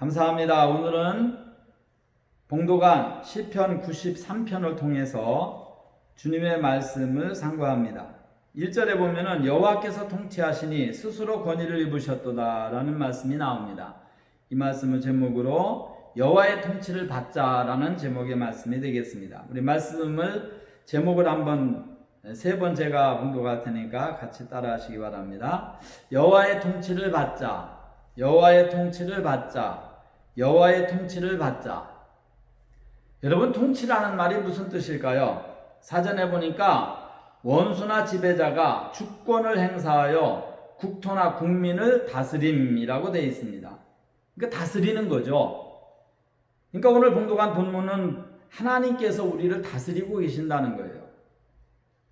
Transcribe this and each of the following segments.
감사합니다. 오늘은 봉독한 시편 93편을 통해서 주님의 말씀을 상고합니다. 1절에 보면은 여호와께서 통치하시니 스스로 권위를 입으셨도다 라는 말씀이 나옵니다. 이 말씀을 제목으로 여호와의 통치를 받자라는 제목의 말씀이 되겠습니다. 우리 말씀을 제목을 한번 세 번 제가 봉독할 테니까 같이 따라 하시기 바랍니다. 여호와의 통치를 받자, 여호와의 통치를 받자, 여호와의 통치를 받자. 여러분, 통치라는 말이 무슨 뜻일까요? 사전에 보니까 원수나 지배자가 주권을 행사하여 국토나 국민을 다스림이라고 되어 있습니다. 그러니까 다스리는 거죠. 그러니까 오늘 봉독한 본문은 하나님께서 우리를 다스리고 계신다는 거예요.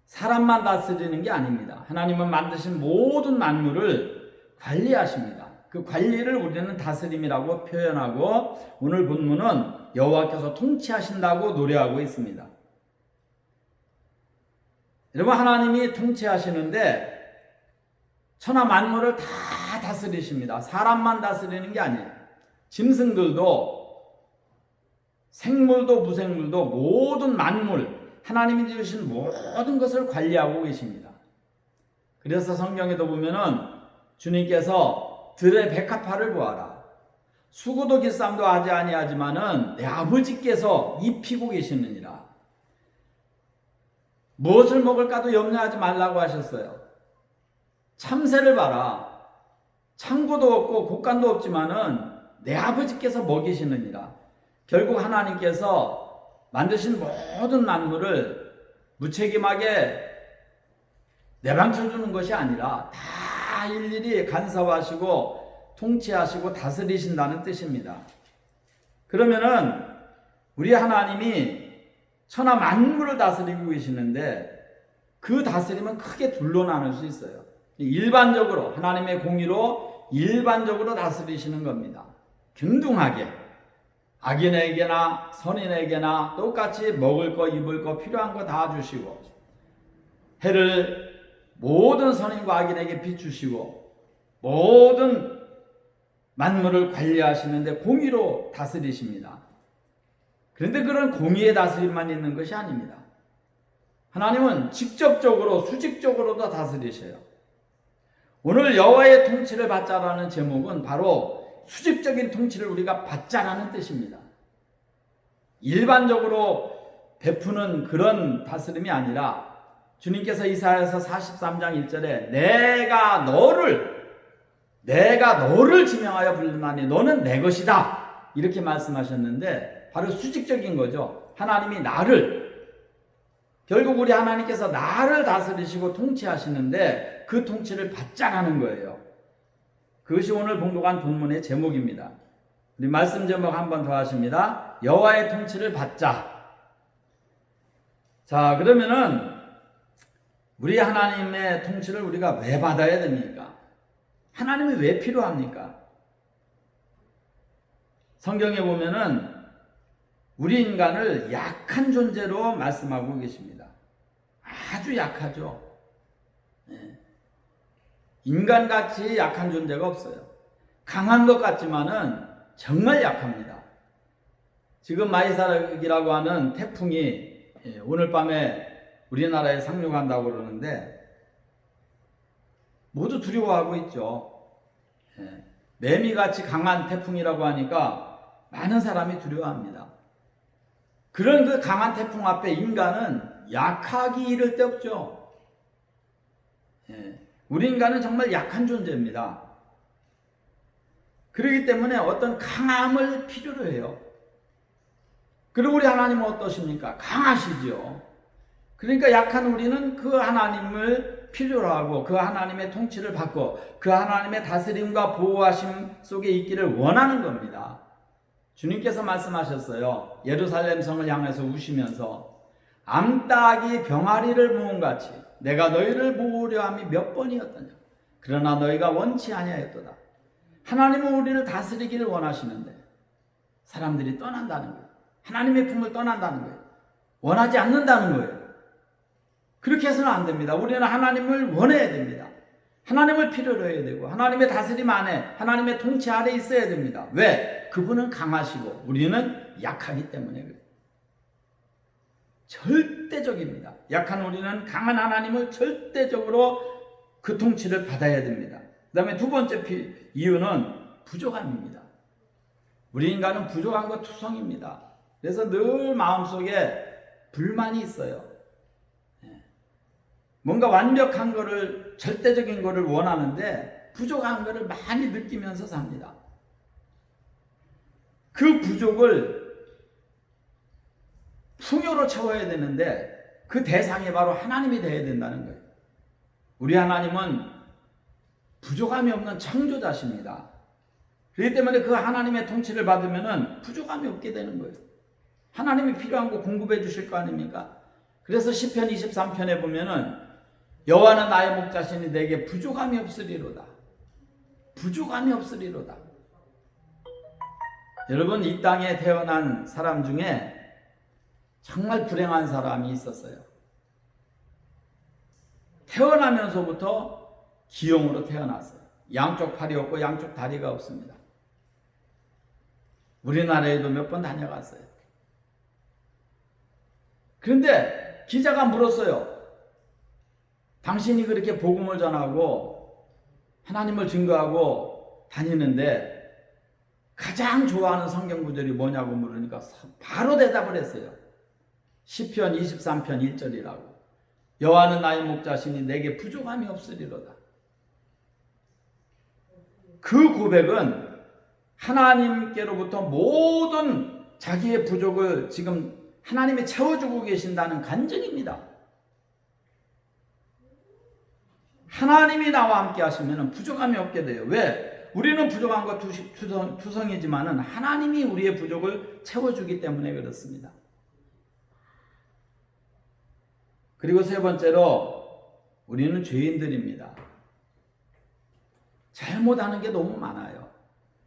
사람만 다스리는 게 아닙니다. 하나님은 만드신 모든 만물을 관리하십니다. 그 관리를 우리는 다스림이라고 표현하고 오늘 본문은 여호와께서 통치하신다고 노래하고 있습니다. 여러분, 하나님이 통치하시는데 천하 만물을 다 다스리십니다. 사람만 다스리는 게 아니에요. 짐승들도 생물도 무생물도 모든 만물, 하나님이 지으신 모든 것을 관리하고 계십니다. 그래서 성경에도 보면은 주님께서 들의 백합화를 보아라. 수고도 길쌈도 하지 아니하지만은 내 아버지께서 입히고 계시느니라. 무엇을 먹을까도 염려하지 말라고 하셨어요. 참새를 봐라. 창고도 없고 곳간도 없지만은 내 아버지께서 먹이시느니라. 결국 하나님께서 만드신 모든 만물을 무책임하게 내방쳐 주는 것이 아니라 다 일일이 간섭하시고 통치하시고 다스리신다는 뜻입니다. 그러면은 우리 하나님이 천하 만물을 다스리고 계시는데 그 다스림은 크게 둘로 나눌 수 있어요. 일반적으로 하나님의 공의로 일반적으로 다스리시는 겁니다. 균등하게 악인에게나 선인에게나 똑같이 먹을 거 입을 거 필요한 거 다 주시고 해를 모든 선인과 악인에게 비추시고 모든 만물을 관리하시는데 공의로 다스리십니다. 그런데 그런 공의의 다스림만 있는 것이 아닙니다. 하나님은 직접적으로 수직적으로도 다스리셔요. 오늘 여호와의 통치를 받자라는 제목은 바로 수직적인 통치를 우리가 받자라는 뜻입니다. 일반적으로 베푸는 그런 다스림이 아니라 주님께서 이사야서 43장 1절에 내가 너를 지명하여 불렀나니 너는 내 것이다 이렇게 말씀하셨는데 바로 수직적인 거죠. 하나님이 나를, 결국 우리 하나님께서 나를 다스리시고 통치하시는데 그 통치를 받자라는 거예요. 그것이 오늘 봉독한 본문의 제목입니다. 우리 말씀 제목 한 번 더 하십니다. 여호와의 통치를 받자. 자, 그러면은 우리 하나님의 통치를 우리가 왜 받아야 됩니까? 하나님이 왜 필요합니까? 성경에 보면은 우리 인간을 약한 존재로 말씀하고 계십니다. 아주 약하죠. 인간같이 약한 존재가 없어요. 강한 것 같지만은 정말 약합니다. 지금 마이삭이라고 하는 태풍이 오늘 밤에 우리나라에 상륙한다고 그러는데 모두 두려워하고 있죠. 매미같이 강한 태풍이라고 하니까 많은 사람이 두려워합니다. 그런 그 강한 태풍 앞에 인간은 약하기 이를 데 없죠. 우리 인간은 정말 약한 존재입니다. 그렇기 때문에 어떤 강함을 필요로 해요. 그리고 우리 하나님은 어떠십니까? 강하시죠. 그러니까 약한 우리는 그 하나님을 필요로 하고 그 하나님의 통치를 받고 그 하나님의 다스림과 보호하심 속에 있기를 원하는 겁니다. 주님께서 말씀하셨어요. 예루살렘 성을 향해서 우시면서 암탉이 병아리를 모음같이 내가 너희를 모으려 함이 몇 번이었더냐. 그러나 너희가 원치 아니하였도다. 하나님은 우리를 다스리기를 원하시는데 사람들이 떠난다는 거예요. 하나님의 품을 떠난다는 거예요. 원하지 않는다는 거예요. 그렇게 해서는 안 됩니다. 우리는 하나님을 원해야 됩니다. 하나님을 필요로 해야 되고 하나님의 다스림 안에 하나님의 통치 아래 있어야 됩니다. 왜? 왜? 그분은 강하시고 우리는 약하기 때문에 그래요. 절대적입니다. 약한 우리는 강한 하나님을 절대적으로 그 통치를 받아야 됩니다. 그 다음에 두 번째 이유는 부족함입니다. 우리 인간은 부족함과 투성입니다. 그래서 늘 마음속에 불만이 있어요. 뭔가 완벽한 거를, 절대적인 거를 원하는데 부족한 거를 많이 느끼면서 삽니다. 그 부족을 풍요로 채워야 되는데 그 대상이 바로 하나님이 되어야 된다는 거예요. 우리 하나님은 부족함이 없는 창조자십니다. 그렇기 때문에 그 하나님의 통치를 받으면 부족함이 없게 되는 거예요. 하나님이 필요한 거 공급해 주실 거 아닙니까? 그래서 시편 23편에 보면은 여호와는 나의 목자시니 내게 부족함이 없으리로다. 부족함이 없으리로다. 여러분, 이 땅에 태어난 사람 중에 정말 불행한 사람이 있었어요. 태어나면서부터 기형으로 태어났어요. 양쪽 팔이 없고 양쪽 다리가 없습니다. 우리나라에도 몇 번 다녀갔어요. 그런데 기자가 물었어요. 당신이 그렇게 복음을 전하고 하나님을 증거하고 다니는데 가장 좋아하는 성경 구절이 뭐냐고 물으니까 바로 대답을 했어요. 시편 23편 1절이라고. 여호와는 나의 목자시니 내게 부족함이 없으리로다. 그 고백은 하나님께로부터 모든 자기의 부족을 지금 하나님이 채워주고 계신다는 간증입니다. 하나님이 나와 함께 하시면 부족함이 없게 돼요. 왜? 우리는 부족함과 투성이지만은 하나님이 우리의 부족을 채워주기 때문에 그렇습니다. 그리고 세 번째로 우리는 죄인들입니다. 잘못하는 게 너무 많아요.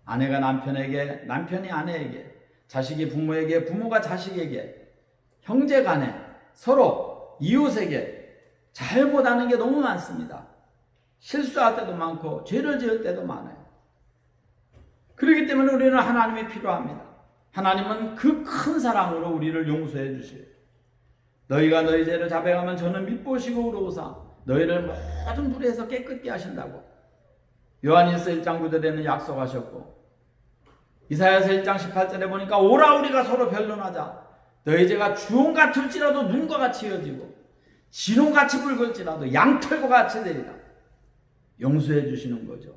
아내가 남편에게, 남편이 아내에게, 자식이 부모에게, 부모가 자식에게, 형제 간에, 서로 이웃에게 잘못하는 게 너무 많습니다. 실수할 때도 많고 죄를 지을 때도 많아요. 그렇기 때문에 우리는 하나님이 필요합니다. 하나님은 그 큰 사랑으로 우리를 용서해 주실. 너희가 너희 죄를 자백하면 저는 밉보시고 의로우사 너희를 모든 불의에서 깨끗게 하신다고 요한일서 1장 9절에는 약속하셨고, 이사야서 1장 18절에 보니까 오라 우리가 서로 변론하자. 너희 죄가 주홍 같을지라도 눈과 같이 이어지고 진홍같이 붉을지라도 양털과 같이 되리라. 용서해 주시는 거죠.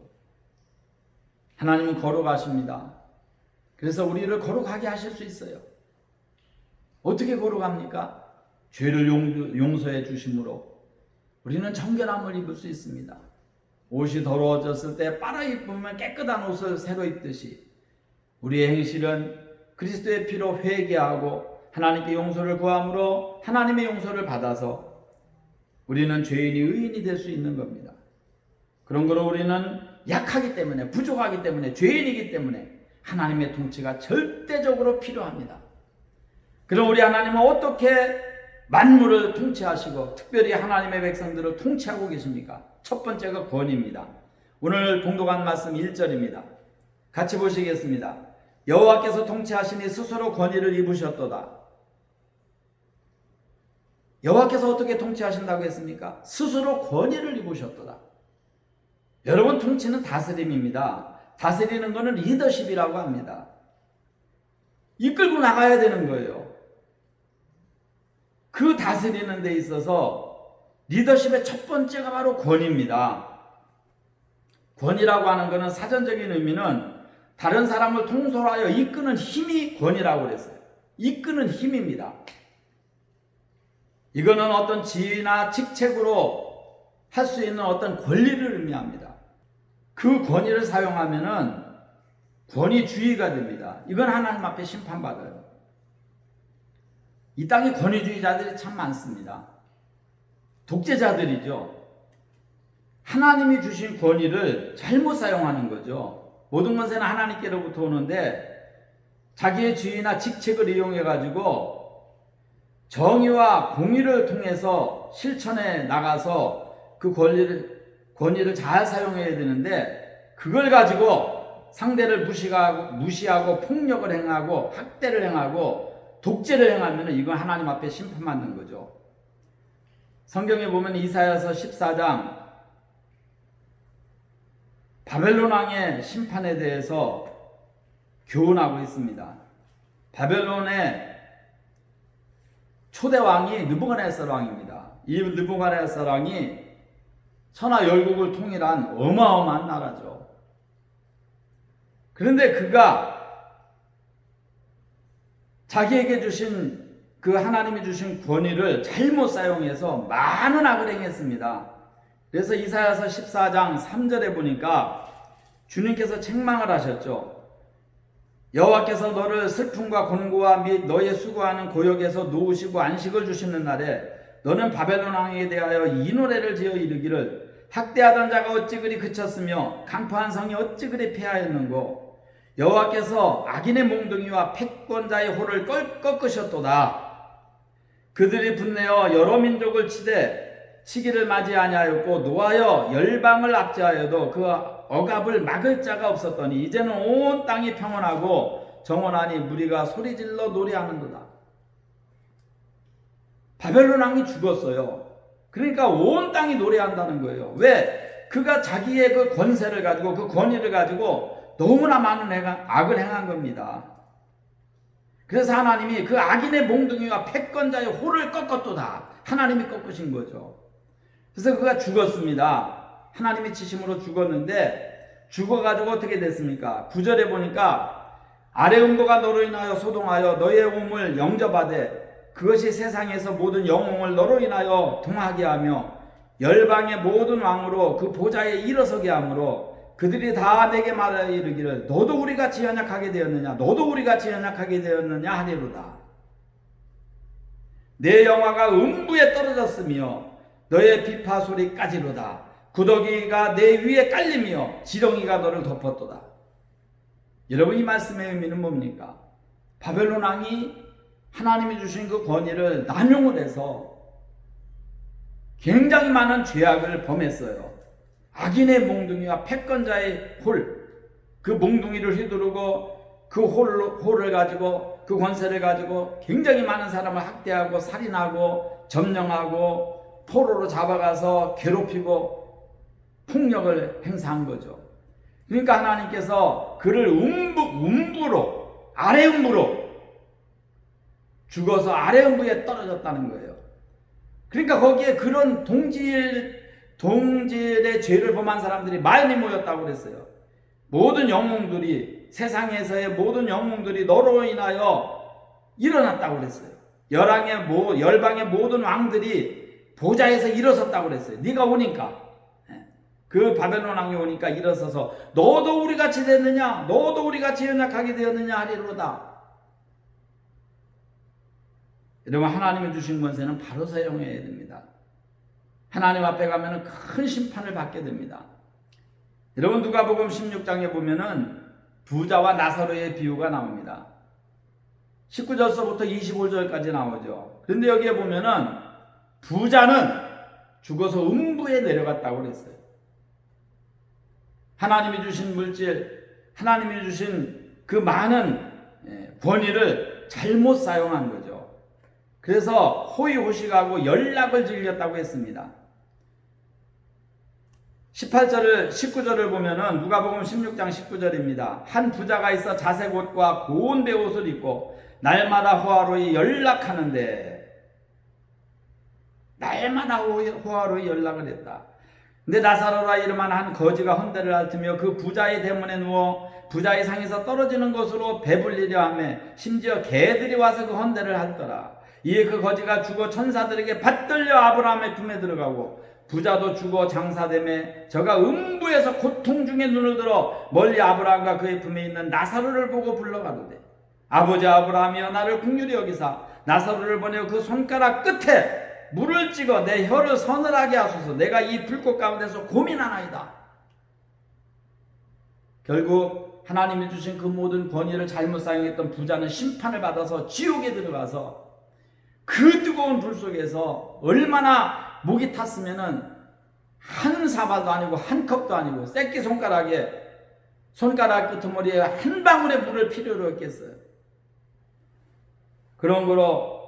하나님은 거룩하십니다. 그래서 우리를 거룩하게 하실 수 있어요. 어떻게 거룩합니까? 죄를 용서해 주심으로 우리는 정결함을 입을 수 있습니다. 옷이 더러워졌을 때 빨아 입으면 깨끗한 옷을 새로 입듯이 우리의 행실은 그리스도의 피로 회개하고 하나님께 용서를 구함으로 하나님의 용서를 받아서 우리는 죄인이 의인이 될 수 있는 겁니다. 그런 거로 우리는 약하기 때문에, 부족하기 때문에, 죄인이기 때문에 하나님의 통치가 절대적으로 필요합니다. 그럼 우리 하나님은 어떻게 만물을 통치하시고 특별히 하나님의 백성들을 통치하고 계십니까? 첫 번째가 권위입니다. 오늘 봉독한 말씀 1절입니다. 같이 보시겠습니다. 여호와께서 통치하시니 스스로 권위를 입으셨도다. 여호와께서 어떻게 통치하신다고 했습니까? 스스로 권위를 입으셨도다. 여러분, 통치는 다스림입니다. 다스리는 것은 리더십이라고 합니다. 이끌고 나가야 되는 거예요. 그 다스리는 데 있어서 리더십의 첫 번째가 바로 권위입니다. 권위라고 하는 것은 사전적인 의미는 다른 사람을 통솔하여 이끄는 힘이 권위라고 그랬어요. 이끄는 힘입니다. 이거는 어떤 지위나 직책으로 할 수 있는 어떤 권리를 의미합니다. 그 권위를 사용하면은 권위주의가 됩니다. 이건 하나님 앞에 심판받아요. 이 땅에 권위주의자들이 참 많습니다. 독재자들이죠. 하나님이 주신 권위를 잘못 사용하는 거죠. 모든 것은 하나님께로부터 오는데 자기의 지위나 직책을 이용해 가지고 정의와 공의를 통해서 실천해 나가서 그 권위를 잘 사용해야 되는데 그걸 가지고 상대를 무시하고 폭력을 행하고 학대를 행하고 독재를 행하면 이건 하나님 앞에 심판받는 거죠. 성경에 보면 이사야서 14장 바벨론 왕의 심판에 대해서 교훈하고 있습니다. 바벨론의 초대 왕이 느부갓네살 왕입니다. 이 느부갓네살 왕이 천하 열국을 통일한 어마어마한 나라죠. 그런데 그가 자기에게 주신 그 하나님이 주신 권위를 잘못 사용해서 많은 악을 행했습니다. 그래서 이사야서 14장 3절에 보니까 주님께서 책망을 하셨죠. 여호와께서 너를 슬픔과 곤고와 및 너의 수고하는 고역에서 놓으시고 안식을 주시는 날에 너는 바벨론 왕에 대하여 이 노래를 지어 이르기를 학대하던 자가 어찌 그리 그쳤으며 강포한 성이 어찌 그리 폐하였는고 여호와께서 악인의 몽둥이와 패권자의 홀을 꺾으셨도다. 그들이 분내어 여러 민족을 치기를 맞이 아니하였고 노하여 열방을 압제하여도 그 억압을 막을 자가 없었더니 이제는 온 땅이 평온하고 정원하니 무리가 소리질러 노래하는도다. 바벨론 왕이 죽었어요. 그러니까 온 땅이 노래한다는 거예요. 왜? 그가 자기의 그 권세를 가지고 그 권위를 가지고 너무나 많은 악을 행한 겁니다. 그래서 하나님이 그 악인의 몽둥이와 패권자의 홀을 꺾었도다. 하나님이 꺾으신 거죠. 그래서 그가 죽었습니다. 하나님이 치심으로 죽었는데 죽어가지고 어떻게 됐습니까? 9절에 보니까 아래 음보가 너로 인하여 소동하여 너의 몸을 영접하되 그것이 세상에서 모든 영웅을 너로 인하여 동하게 하며 열방의 모든 왕으로 그 보좌에 일어서게 하므로 그들이 다 내게 말하여 이르기를 너도 우리같이 연약하게 되었느냐 너도 우리같이 연약하게 되었느냐 하리로다. 내 영화가 음부에 떨어졌으며 너의 비파 소리까지로다. 구더기가 내 위에 깔리며 지렁이가 너를 덮었도다. 여러분 이 말씀의 의미는 뭡니까? 바벨론 왕이 하나님이 주신 그 권위를 남용을 해서 굉장히 많은 죄악을 범했어요. 악인의 몽둥이와 패권자의 홀, 그 몽둥이를 휘두르고 그 홀을 가지고 그 권세를 가지고 굉장히 많은 사람을 학대하고 살인하고 점령하고 포로로 잡아가서 괴롭히고 폭력을 행사한 거죠. 그러니까 하나님께서 그를 음부로 아래 음부로 죽어서 아래 음부에 떨어졌다는 거예요. 그러니까 거기에 그런 동질의 죄를 범한 사람들이 많이 모였다고 그랬어요. 모든 영웅들이 세상에서의 모든 영웅들이 너로 인하여 일어났다고 그랬어요. 열방의 모든 왕들이 보좌에서 일어섰다고 그랬어요. 네가 오니까 그 바벨론 왕이 오니까 일어서서 너도 우리 같이 됐느냐 너도 우리 같이 연약하게 되었느냐 하리로다. 여러분 하나님이 주신 권세는 바로 사용해야 됩니다. 하나님 앞에 가면 큰 심판을 받게 됩니다. 여러분 누가복음 16장에 보면은 부자와 나사로의 비유가 나옵니다. 19절서부터 25절까지 나오죠. 그런데 여기에 보면은 부자는 죽어서 음부에 내려갔다고 그랬어요. 하나님이 주신 물질, 하나님이 주신 그 많은 권위를 잘못 사용한 거죠. 그래서 호의호식하고 연락을 즐겼다고 했습니다. 19절을 보면은 누가복음 16장 19절입니다. 한 부자가 있어 자색 옷과 고운 베옷을 입고 날마다 호화로이 연락하는데 날마다 호화로이 연락을 했다. 근데 나사로라 이름한 한 거지가 헌대를 앓으며 그 부자의 대문에 누워 부자의 상에서 떨어지는 것으로 배불리려 하며 심지어 개들이 와서 그 헌대를 핥더라. 이에 그 거지가 죽어 천사들에게 받들려 아브라함의 품에 들어가고 부자도 죽어 장사되매 저가 음부에서 고통 중에 눈을 들어 멀리 아브라함과 그의 품에 있는 나사로를 보고 불러가로되 아버지 아브라함이여 나를 긍휼히 여기사 나사로를 보내어 그 손가락 끝에 물을 찍어 내 혀를 서늘하게 하소서. 내가 이 불꽃 가운데서 고민하나이다. 결국 하나님이 주신 그 모든 권위를 잘못 사용했던 부자는 심판을 받아서 지옥에 들어가서 그 뜨거운 불 속에서 얼마나 목이 탔으면은 한 사발도 아니고 한 컵도 아니고 새끼손가락에 손가락 끄트머리에 한 방울의 물을 필요로 했겠어요. 그런 거로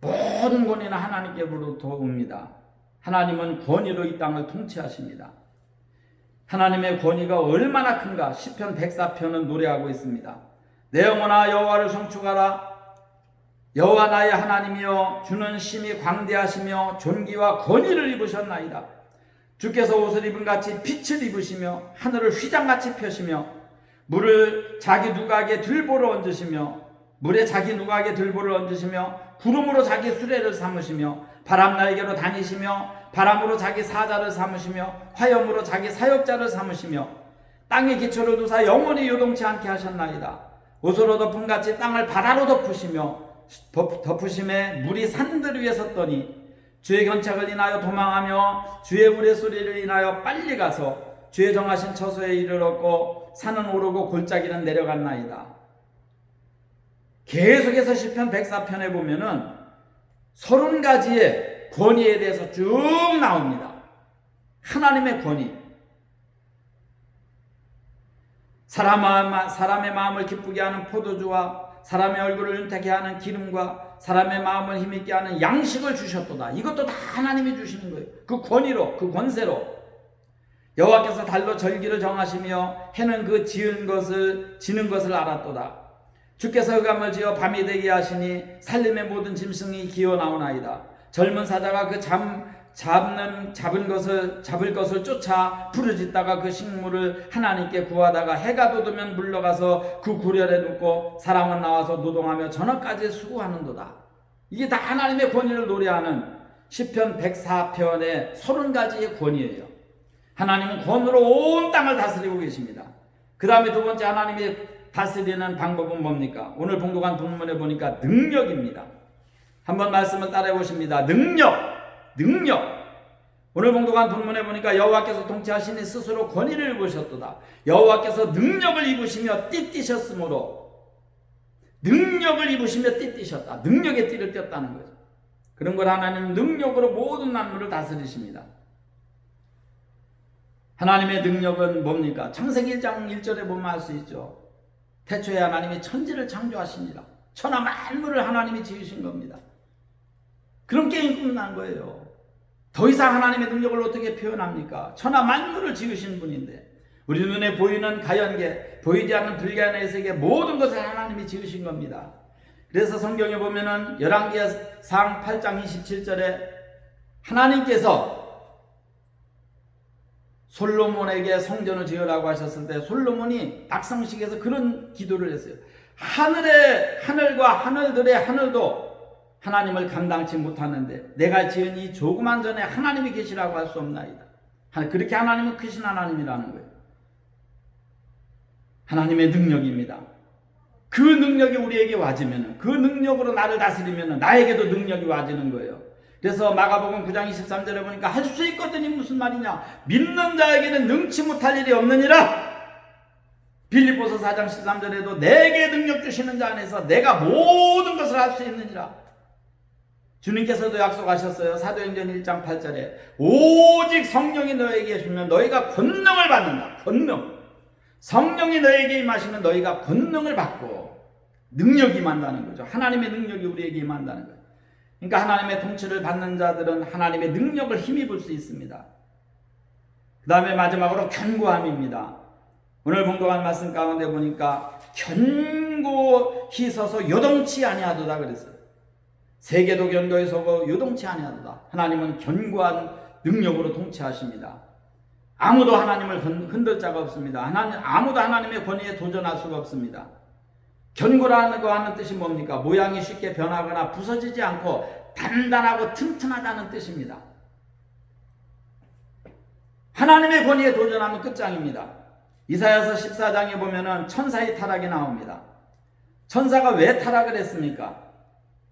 모든 권위는 하나님께로부터 옵니다. 하나님은 권위로 이 땅을 통치하십니다. 하나님의 권위가 얼마나 큰가 시편 104편은 노래하고 있습니다. 내 영혼아 여호와를 송축하라. 여호와 나의 하나님이여 주는 심히 광대하시며 존귀와 권위를 입으셨나이다. 주께서 옷을 입은 같이 빛을 입으시며 하늘을 휘장같이 펴시며 물을 자기 누각에 들보를 얹으시며 물에 자기 누각에 들보를 얹으시며 구름으로 자기 수레를 삼으시며 바람 날개로 다니시며 바람으로 자기 사자를 삼으시며 화염으로 자기 사역자를 삼으시며 땅의 기초를 두사 영원히 요동치 않게 하셨나이다. 옷으로 덮은 같이 땅을 바다로 덮으심에 물이 산들 위에 섰더니 주의 견책을 인하여 도망하며 주의 우레소리를 인하여 빨리 가서 주의 정하신 처소에 이르렀고 산은 오르고 골짜기는 내려갔나이다. 계속해서 시편 104편에 보면은 30가지의 권위에 대해서 쭉 나옵니다. 하나님의 권위. 사람의 마음을 기쁘게 하는 포도주와 사람의 얼굴을 윤택케 하는 기름과 사람의 마음을 힘있게 하는 양식을 주셨도다. 이것도 다 하나님이 주시는 거예요. 그 권위로, 그 권세로. 여호와께서 달로 절기를 정하시며 해는 그 지는 것을 알았도다. 주께서 흑암을 지어 밤이 되게 하시니 살림의 모든 짐승이 기어 나오나이다. 젊은 사자가 그 잡을 것을 쫓아 부르짖다가 그 식물을 하나님께 구하다가 해가 돋으면 물러가서 그 구렬에 눕고 사람은 나와서 노동하며 저녁까지 수고하는도다. 이게 다 하나님의 권위를 노래하는 시편 104편의 30가지의 권위예요. 하나님은 권으로 온 땅을 다스리고 계십니다. 그 다음에 두 번째 하나님이 다스리는 방법은 뭡니까? 오늘 봉독한 본문에 보니까 능력입니다. 한번 말씀을 따라해 보십니다. 능력. 오늘 봉독한 본문에 보니까 여호와께서 통치하시니 스스로 권위를 입으셨도다. 여호와께서 능력을 입으시며 띠띠셨으므로 능력을 입으시며 띠띠셨다. 능력의 띠를 띄었다는 거죠. 그런 걸 하나님은 능력으로 모든 만물을 다스리십니다. 하나님의 능력은 뭡니까? 창세기 1장 1절에 보면 알 수 있죠. 태초에 하나님이 천지를 창조하십니다. 천하 만물을 하나님이 지으신 겁니다. 그런 게임 끝난 거예요. 더 이상 하나님의 능력을 어떻게 표현합니까? 천하 만물을 지으신 분인데 우리 눈에 보이는 가연계, 보이지 않는 불가연의 세계 모든 것을 하나님이 지으신 겁니다. 그래서 성경에 보면은 열왕기상 8장 27절에 하나님께서 솔로몬에게 성전을 지으라고 하셨을 때 솔로몬이 낙성식에서 그런 기도를 했어요. 하늘과 하늘들의 하늘도 하나님을 감당치 못하는데 내가 지은 이 조그만 전에 하나님이 계시라고 할 수 없나이다. 그렇게 하나님은 크신 하나님이라는 거예요. 하나님의 능력입니다. 그 능력이 우리에게 와지면, 그 능력으로 나를 다스리면 나에게도 능력이 와지는 거예요. 그래서 마가복음 9장 23절에 보니까 할 수 있거든이 무슨 말이냐? 믿는 자에게는 능치 못할 일이 없느니라. 빌립보서 4장 13절에도 내게 능력 주시는 자 안에서 내가 모든 것을 할 수 있느니라. 주님께서도 약속하셨어요. 사도행전 1장 8절에 오직 성령이 너에게 주면 너희가 권능을 받는다. 권능. 성령이 너에게 임하시면 너희가 권능을 받고 능력이 임한다는 거죠. 하나님의 능력이 우리에게 임한다는 거예요. 그러니까 하나님의 통치를 받는 자들은 하나님의 능력을 힘입을 수 있습니다. 그 다음에 마지막으로 견고함입니다. 오늘 봉독한 말씀 가운데 보니까 견고히 서서 요동치 아니하도다 그랬어요. 세계도 견고히 서고 요동치 아니하도다. 하나님은 견고한 능력으로 통치하십니다. 아무도 하나님을 흔들 자가 없습니다. 아무도 하나님의 권위에 도전할 수가 없습니다. 견고라는 거 하는 뜻이 뭡니까? 모양이 쉽게 변하거나 부서지지 않고 단단하고 튼튼하다는 뜻입니다. 하나님의 권위에 도전하면 끝장입니다. 이사야서 14장에 보면은 천사의 타락이 나옵니다. 천사가 왜 타락을 했습니까?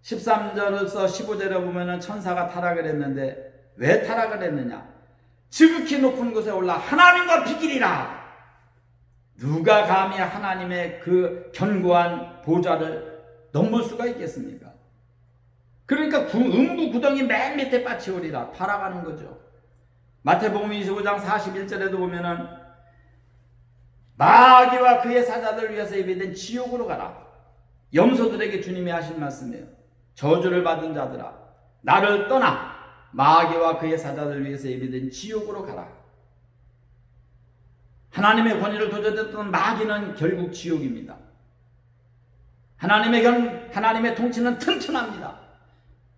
13절에서 15절에 보면은 천사가 타락을 했는데 왜 타락을 했느냐? 지극히 높은 곳에 올라 하나님과 비기리라. 누가 감히 하나님의 그 견고한 보좌를 넘볼 수가 있겠습니까? 그러니까 음부 구덩이 맨 밑에 빠치오리라. 타락하는 거죠. 마태복음 25장 41절에도 보면은 마귀와 그의 사자들 위해서 예비된 지옥으로 가라. 염소들에게 주님이 하신 말씀이에요. 저주를 받은 자들아, 나를 떠나 마귀와 그의 사자들 위해서 예비된 지옥으로 가라. 하나님의 권위를 도전했던 마귀는 결국 지옥입니다. 하나님의 통치는 튼튼합니다.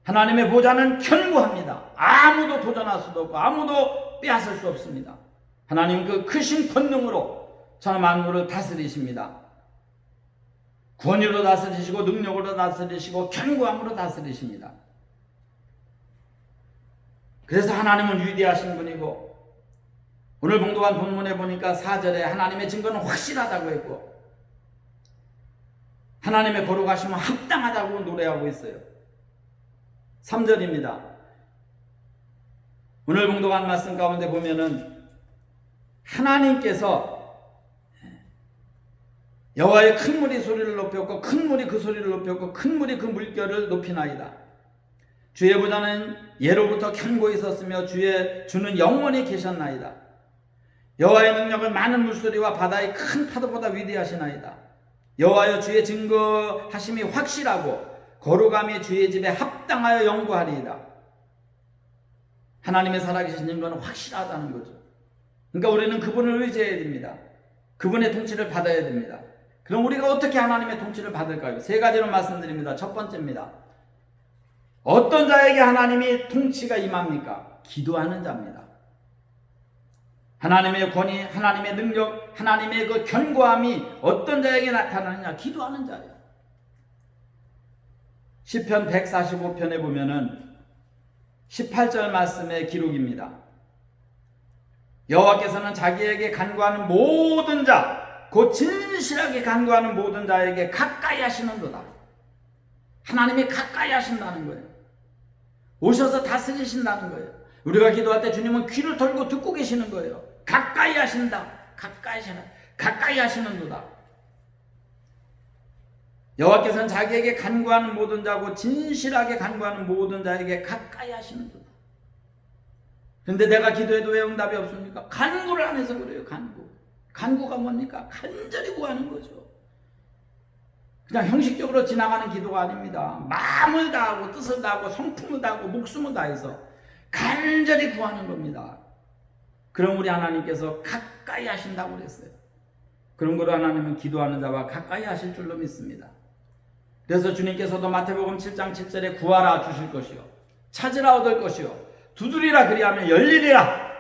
하나님의 보좌는 견고합니다. 아무도 도전할 수도 없고 아무도 빼앗을 수 없습니다. 하나님 그 크신 권능으로 저 만물을 다스리십니다. 권위로 다스리시고 능력으로 다스리시고 견고함으로 다스리십니다. 그래서 하나님은 위대하신 분이고, 오늘 봉독한 본문에 보니까 4절에 하나님의 증거는 확실하다고 했고 하나님의 거룩하심은 합당하다고 노래하고 있어요. 3절입니다. 오늘 봉독한 말씀 가운데 보면은 하나님께서 여호와의 큰 물이 소리를 높였고 큰 물이 그 소리를 높였고 큰 물이 그 물결을 높이나이다. 주의 보좌는 예로부터 견고히 있었으며 주는 영원히 계셨나이다. 여호와의 능력은 많은 물소리와 바다의 큰 파도보다 위대하시나이다. 여호와여, 주의 증거하심이 확실하고 거룩함이 주의 집에 합당하여 영구하리이다. 하나님의 살아계신 증거는 확실하다는 거죠. 그러니까 우리는 그분을 의지해야 됩니다. 그분의 통치를 받아야 됩니다. 그럼 우리가 어떻게 하나님의 통치를 받을까요? 3가지로 말씀드립니다. 첫 번째입니다. 어떤 자에게 하나님이 통치가 임합니까? 기도하는 자입니다. 하나님의 권위, 하나님의 능력, 하나님의 그 견고함이 어떤 자에게 나타나느냐? 기도하는 자예요. 시편 145편에 보면은 18절 말씀의 기록입니다. 여호와께서는 자기에게 간구하는 모든 자, 곧 진실하게 간구하는 모든 자에게 가까이 하시는도다. 하나님이 가까이 하신다는 거예요. 오셔서 다스리신다는 거예요. 우리가 기도할 때 주님은 귀를 털고 듣고 계시는 거예요. 가까이 하신다. 가까이 하시는도다. 여호와께서는 자기에게 간구하는 모든 자고 진실하게 간구하는 모든 자에게 가까이 하시는도다. 그런데 내가 기도해도 왜 응답이 없습니까? 간구를 안 해서 그래요. 간구가 뭡니까? 간절히 구하는 거죠. 그냥 형식적으로 지나가는 기도가 아닙니다. 마음을 다하고 뜻을 다하고 성품을 다하고 목숨을 다해서 간절히 구하는 겁니다. 그럼 우리 하나님께서 가까이 하신다고 그랬어요. 그런 거로 하나님은 기도하는 자와 가까이 하실 줄로 믿습니다. 그래서 주님께서도 마태복음 7장 7절에 구하라 주실 것이요, 찾으라 얻을 것이요, 두드리라 그리하면 열리리라.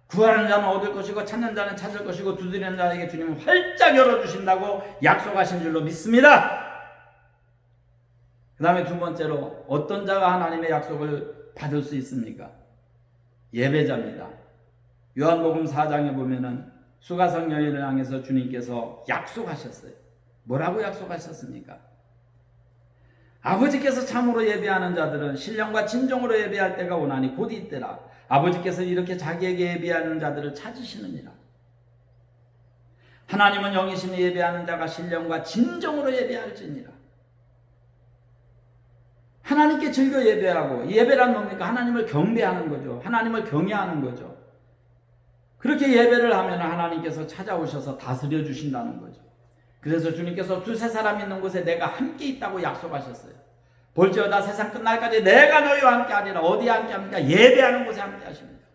구하는 자는 얻을 것이고 찾는 자는 찾을 것이고 두드리는 자에게 주님은 활짝 열어주신다고 약속하신 줄로 믿습니다. 그 다음에 두 번째로 어떤 자가 하나님의 약속을 받을 수 있습니까? 예배자입니다. 요한복음 4장에 보면은 수가성 여인을 향해서 주님께서 약속하셨어요. 뭐라고 약속하셨습니까? 아버지께서 참으로 예배하는 자들은 신령과 진정으로 예배할 때가 오나니 곧 이때라. 아버지께서 이렇게 자기에게 예배하는 자들을 찾으시느니라. 하나님은 영이시니 예배하는 자가 신령과 진정으로 예배할지니라. 하나님께 즐겨 예배하고, 예배란 뭡니까? 하나님을 경배하는 거죠. 하나님을 경외하는 거죠. 그렇게 예배를 하면 하나님께서 찾아오셔서 다스려 주신다는 거죠. 그래서 주님께서 두세 사람 있는 곳에 내가 함께 있다고 약속하셨어요. 볼지어다 세상 끝날까지 내가 너희와 함께 하리라. 어디에 함께 합니까? 예배하는 곳에 함께 하십니다.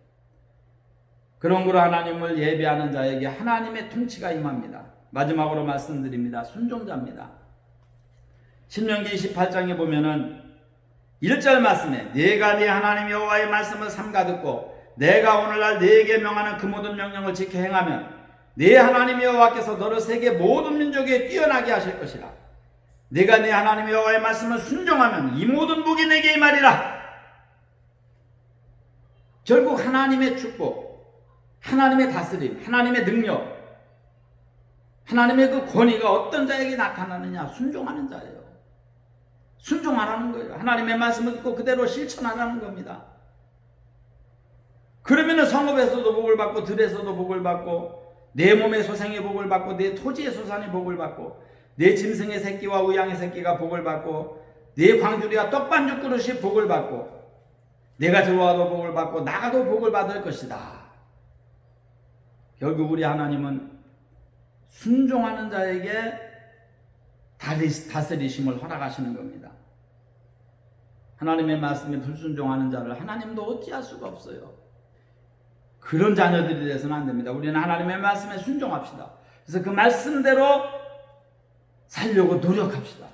그런 거로 하나님을 예배하는 자에게 하나님의 통치가 임합니다. 마지막으로 말씀드립니다. 순종자입니다. 신명기 28장에 보면은 1절 말씀에 내가 네 하나님 여호와의 말씀을 삼가 듣고 내가 오늘날 네게 명하는 그 모든 명령을 지켜 행하면 네 하나님 여호와께서 너를 세계 모든 민족에 뛰어나게 하실 것이라. 네가 네 하나님 여호와의 말씀을 순종하면 이 모든 복이 내게 임하리라. 결국 하나님의 축복, 하나님의 다스림, 하나님의 능력, 하나님의 그 권위가 어떤 자에게 나타나느냐? 순종하는 자예요. 순종하라는 거예요. 하나님의 말씀을 듣고 그대로 실천하라는 겁니다. 그러면은 성읍에서도 복을 받고 들에서도 복을 받고 내 몸의 소생의 복을 받고 내 토지의 소산의 복을 받고 내 짐승의 새끼와 우양의 새끼가 복을 받고 내 광주리와 떡반죽 그릇이 복을 받고 내가 들어와도 복을 받고 나가도 복을 받을 것이다. 결국 우리 하나님은 순종하는 자에게 다스리심을 허락하시는 겁니다. 하나님의 말씀에 불순종하는 자를 하나님도 어찌할 수가 없어요. 그런 자녀들이 되어서는 안 됩니다. 우리는 하나님의 말씀에 순종합시다. 그래서 그 말씀대로 살려고 노력합시다.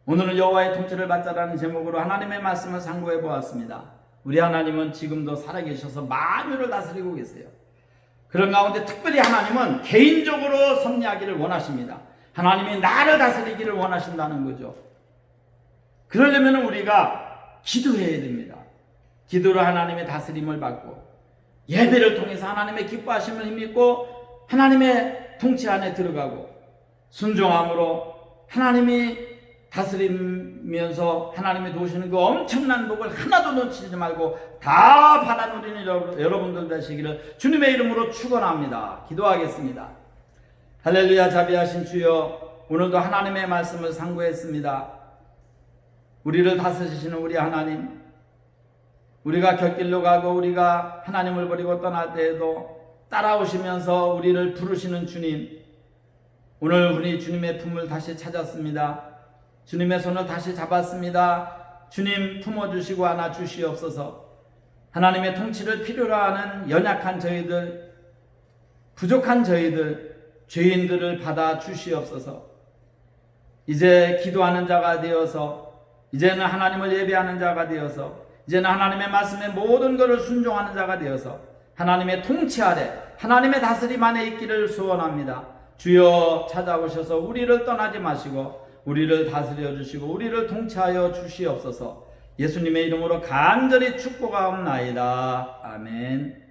오늘은 여호와의 통치를 받자라는 제목으로 하나님의 말씀을 상고해 보았습니다. 우리 하나님은 지금도 살아계셔서 만유를 다스리고 계세요. 그런 가운데 특별히 하나님은 개인적으로 섭리하기를 원하십니다. 하나님이 나를 다스리기를 원하신다는 거죠. 그러려면 우리가 기도해야 됩니다. 기도로 하나님의 다스림을 받고 예배를 통해서 하나님의 기뻐하심을 힘입고 하나님의 통치 안에 들어가고 순종함으로 하나님이 다스리면서 하나님이 도우시는 그 엄청난 복을 하나도 놓치지 말고 다 받아 누리는 여러분들 되시기를 주님의 이름으로 축원합니다. 기도하겠습니다. 할렐루야. 자비하신 주여, 오늘도 하나님의 말씀을 상고했습니다. 우리를 다스리시는 우리 하나님, 우리가 곁길로 가고 우리가 하나님을 버리고 떠날 때에도 따라오시면서 우리를 부르시는 주님, 오늘 우리 주님의 품을 다시 찾았습니다. 주님의 손을 다시 잡았습니다. 주님 품어주시고 안아주시옵소서. 하나님의 통치를 필요로 하는 연약한 저희들, 부족한 저희들, 죄인들을 받아주시옵소서. 이제 기도하는 자가 되어서, 이제는 하나님을 예배하는 자가 되어서, 이제는 하나님의 말씀에 모든 것을 순종하는 자가 되어서 하나님의 통치 아래 하나님의 다스림 안에 있기를 소원합니다. 주여 찾아오셔서 우리를 떠나지 마시고 우리를 다스려 주시고 우리를 통치하여 주시옵소서. 예수님의 이름으로 간절히 축복하옵나이다. 아멘.